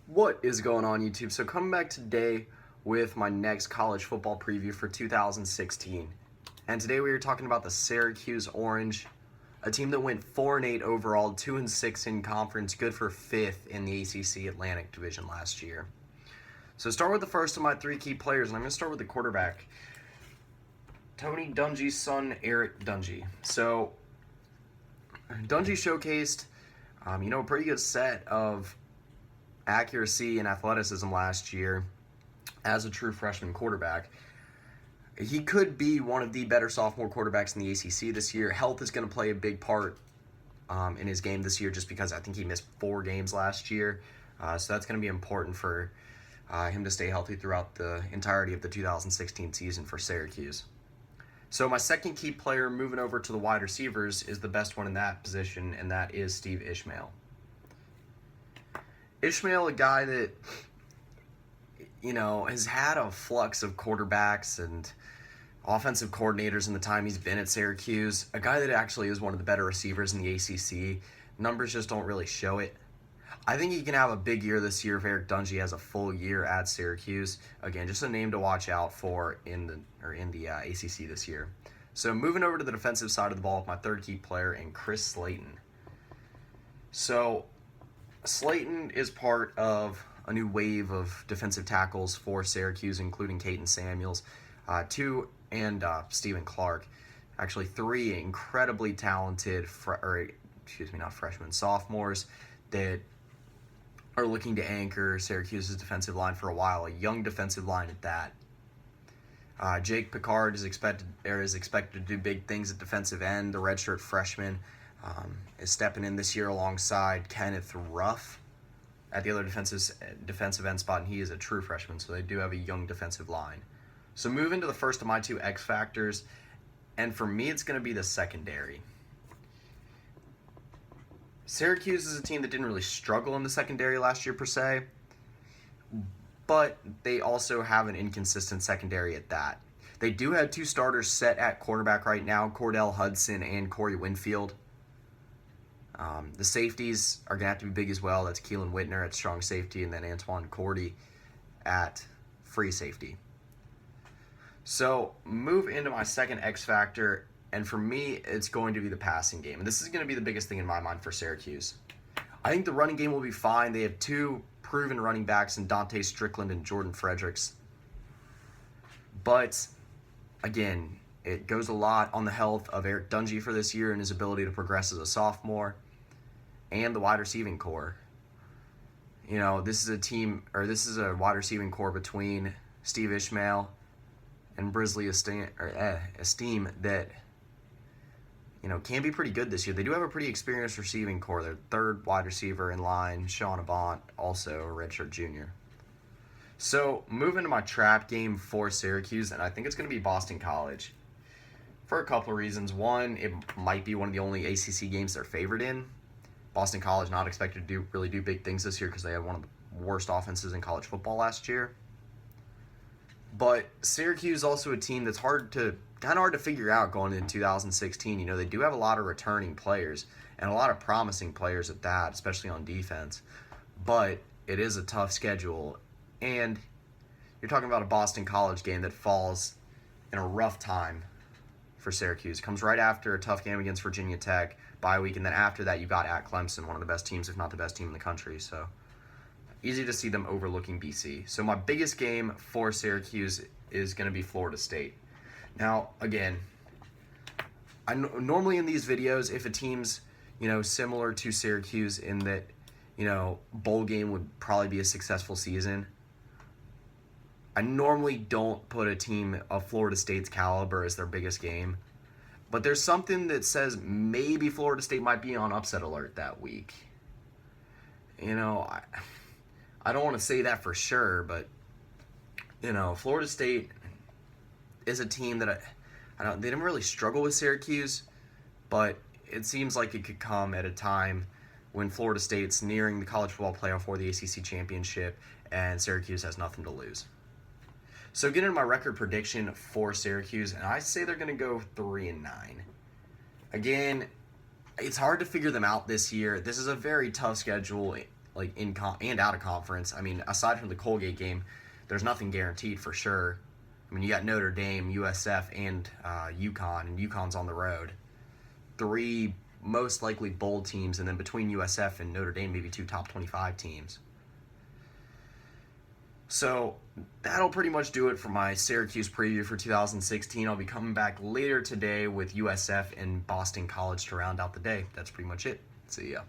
What is going on, YouTube? So coming back today with my next college football preview for 2016. And today we are talking about the Syracuse Orange, a team that went 4-8 overall, 2-6 in conference, good for 5th in the ACC Atlantic Division last year. So start with the first of my three key players, and I'm going to start with the quarterback, Tony Dungey's son, Eric Dungey. So Dungey showcased, a pretty good set of accuracy and athleticism last year as a true freshman quarterback. He could be one of the better sophomore quarterbacks in the ACC this year. Health is going to play a big part in his game this year just because I think he missed 4 games last year. So that's going to be important for him to stay healthy throughout the entirety of the 2016 season for Syracuse. So my second key player moving over to the wide receivers is the best one in that position, and that is Steve Ishmael. Ishmael, a guy that, has had a flux of quarterbacks and offensive coordinators in the time he's been at Syracuse. A guy that actually is one of the better receivers in the ACC. Numbers just don't really show it. I think he can have a big year this year if Eric Dungey has a full year at Syracuse. Again, just a name to watch out for in the ACC this year. So moving over to the defensive side of the ball with my third key player and Chris Layton. So Layton is part of a new wave of defensive tackles for Syracuse, including Caden Samuels, 2 and Stephen Clark. Actually, 3 incredibly talented, sophomores that are looking to anchor Syracuse's defensive line for a while, a young defensive line at that. Jake Picard is expected to do big things at defensive end. The redshirt freshman is stepping in this year alongside Kenneth Ruff at the other defensive end spot, and he is a true freshman, so they do have a young defensive line. So moving to the first of my 2 X factors, and for me it's going to be the secondary. Syracuse is a team that didn't really struggle in the secondary last year per se, but they also have an inconsistent secondary at that. They do have 2 starters set at quarterback right now, Cordell Hudson and Corey Winfield. The safeties are going to have to be big as well. That's Keelan Whitner at strong safety, and then Antoine Cordy at free safety. So move into my second X factor, and for me, it's going to be the passing game. And this is going to be the biggest thing in my mind for Syracuse. I think the running game will be fine. They have 2 proven running backs in Dante Strickland and Jordan Fredericks. But, again, it goes a lot on the health of Eric Dungey for this year and his ability to progress as a sophomore, and the wide receiving core. This is a wide receiving core between Steve Ishmael and Brisley Esteem that can be pretty good this year. They do have a pretty experienced receiving core. Their third wide receiver in line, Sean Avant, also a redshirt junior. So moving to my trap game for Syracuse, and I think it's going to be Boston College for a couple of reasons. One, it might be one of the only ACC games they're favored in. Boston College not expected to really do big things this year because they had one of the worst offenses in college football last year. But Syracuse is also a team that's hard to figure out going into 2016. They do have a lot of returning players and a lot of promising players at that, especially on defense. But it is a tough schedule, and you're talking about a Boston College game that falls in a rough time for Syracuse. It comes right after a tough game against Virginia Tech, bye week, and then after that you got at Clemson, one of the best teams, if not the best team in the country. So easy to see them overlooking BC. So my biggest game for Syracuse is going to be Florida State. Now, again, normally in these videos, if a team's, similar to Syracuse in that, bowl game would probably be a successful season, I normally don't put a team of Florida State's caliber as their biggest game. But there's something that says maybe Florida State might be on upset alert that week. I don't want to say that for sure, but, Florida State is a team that they didn't really struggle with Syracuse, but it seems like it could come at a time when Florida State's nearing the college football playoff or the ACC championship, and Syracuse has nothing to lose. So getting into my record prediction for Syracuse, and I say they're going to go 3-9. Again, it's hard to figure them out this year. This is a very tough schedule like and out of conference. I mean, aside from the Colgate game, there's nothing guaranteed for sure. I mean, you got Notre Dame, USF, and UConn, and UConn's on the road. Three most likely bowl teams, and then between USF and Notre Dame, maybe two top 25 teams. So that'll pretty much do it for my Syracuse preview for 2016. I'll be coming back later today with USF and Boston College to round out the day. That's pretty much it. See ya.